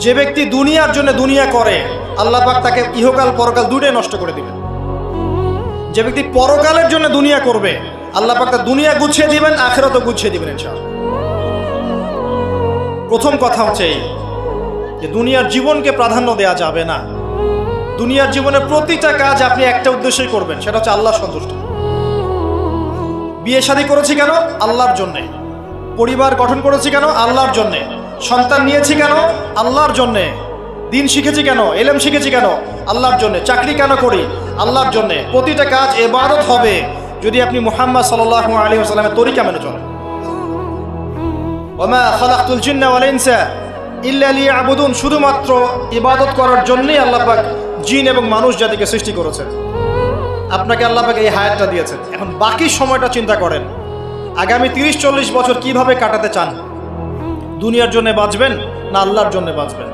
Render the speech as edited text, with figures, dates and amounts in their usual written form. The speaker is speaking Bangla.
যে ব্যক্তি দুনিয়ার জন্য দুনিয়া করে আল্লাহ পাক তাকে ইহকাল পরকাল দুটোই নষ্ট করে দিবেন। যে ব্যক্তি পরকালের জন্য দুনিয়া করবে আল্লাহ পাক তার দুনিয়া গুছিয়ে দিবেন, আখিরাতও গুছিয়ে দিবেন ইনশাআল্লাহ। প্রথম কথা হচ্ছে এই যে দুনিয়ার জীবনকে প্রাধান্য দেওয়া যাবে না। দুনিয়ার জীবনের প্রতিটা কাজ আপনি একটা উদ্দেশ্যই করবেন, সেটা হচ্ছে আল্লাহ সন্তুষ্ট। বিয়ে শাদী করেছি কেন? আল্লাহর জন্যে। পরিবার গঠন করেছি কেন? আল্লাহর জন্যে। সন্তান নিয়েছি কেন? আল্লাহর জন্যে। দিন শিখেছি কেন? এলেম শিখেছি কেন? আল্লাহর জন্যে। চাকরি কেন করি? আল্লাহর জন্যে। প্রতিটা কাজ ইবাদত হবে যদি আপনি মুহাম্মদ সাল্লাল্লাহু আলাইহি ওয়াসাল্লামের তরিকা মেনে চলেন। ওয়া মা খালাকতুল জিন্না ওয়াল ইনসা ইল্লা লিয়াবুদুন, শুধুমাত্র ইবাদত করার জন্যই আল্লাহ পাক জিন এবং মানুষ জাতিকে সৃষ্টি করেছেন। আপনাকে আল্লাহ পাক এই হায়াতটা দিয়েছেন। এখন বাকি সময়টা চিন্তা করেন, আগামী 30-40 বছর কিভাবে কাটাতে চান? দুনিয়ার জন্য বাঁচবেন না আল্লাহর জন্য বাঁচবেন?